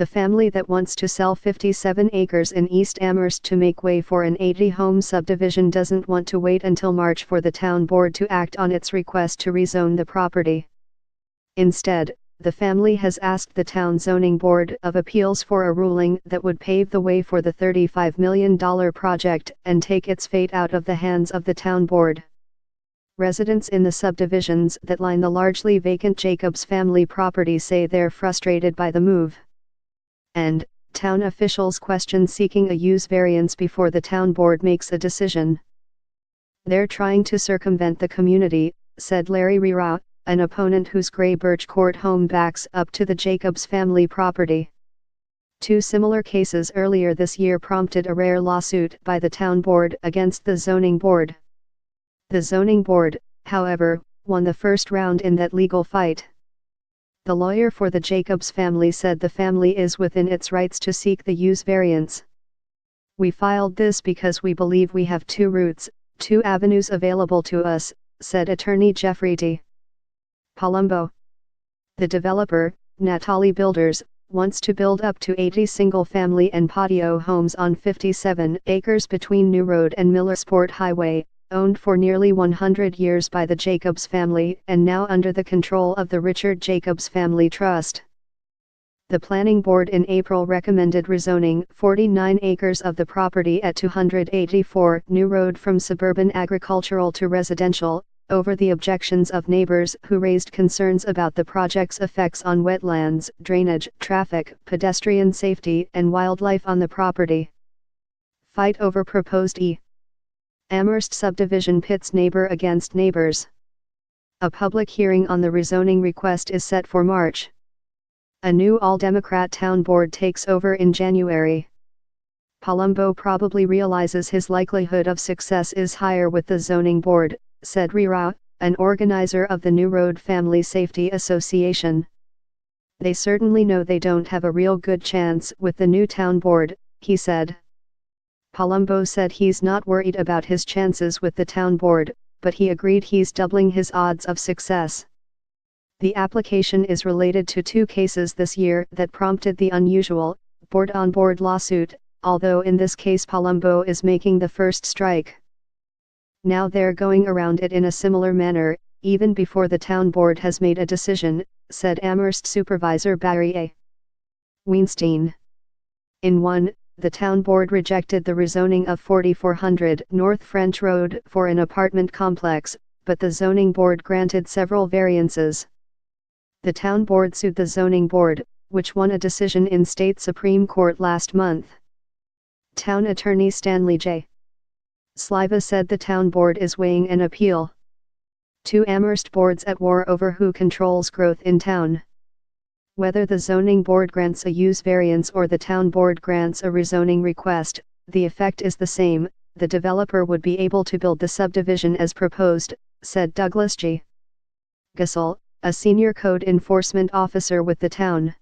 The family that wants to sell 57 acres in East Amherst to make way for an 80-home subdivision doesn't want to wait until March for the town board to act on its request to rezone the property. Instead, the family has asked the town zoning board of appeals for a ruling that would pave the way for the $35 million project and take its fate out of the hands of the town board. Residents in the subdivisions that line the largely vacant Jacobs family property say they're frustrated by the move. And town officials question seeking a use variance before the town board makes a decision. They're trying to circumvent the community, said Larry Rira, an opponent whose gray birch court home backs up to the Jacobs family property. Two similar cases earlier this year prompted a rare lawsuit by the town board against the zoning board. The zoning board, however, won the first round in that legal fight. The lawyer for the Jacobs family said the family is within its rights to seek the use variance. We filed this because we believe we have two routes, two avenues available to us, said attorney Jeffrey D. Palumbo. The developer, Natali Builders, wants to build up to 80 single-family and patio homes on 57 acres between New Road and Millersport Highway, owned for nearly 100 years by the Jacobs family and now under the control of the Richard Jacobs Family Trust. The planning board in April recommended rezoning 49 acres of the property at 284 New Road from suburban agricultural to residential, over the objections of neighbors who raised concerns about the project's effects on wetlands, drainage, traffic, pedestrian safety and wildlife on the property. Fight over proposed Amherst subdivision pits neighbor against neighbors. A public hearing on the rezoning request is set for March. A new all-Democrat town board takes over in January. Palumbo probably realizes his likelihood of success is higher with the zoning board, said Rira, an organizer of the New Road Family Safety Association. They certainly know they don't have a real good chance with the new town board, he said. Palumbo said he's not worried about his chances with the town board, but he agreed he's doubling his odds of success. The application is related to two cases this year that prompted the unusual, board-on-board lawsuit, although in this case Palumbo is making the first strike. Now they're going around it in a similar manner, even before the town board has made a decision, said Amherst Supervisor Barry A. Weinstein. In one, the town board rejected the rezoning of 4400 North French Road for an apartment complex, but the zoning board granted several variances. The town board sued the zoning board, which won a decision in state Supreme Court last month. Town attorney Stanley J. Sliva said the town board is weighing an appeal. Two Amherst boards at war over who controls growth in town. Whether the zoning board grants a use variance or the town board grants a rezoning request, the effect is the same. The developer would be able to build the subdivision as proposed, said Douglas G. Gassel, a senior code enforcement officer with the town.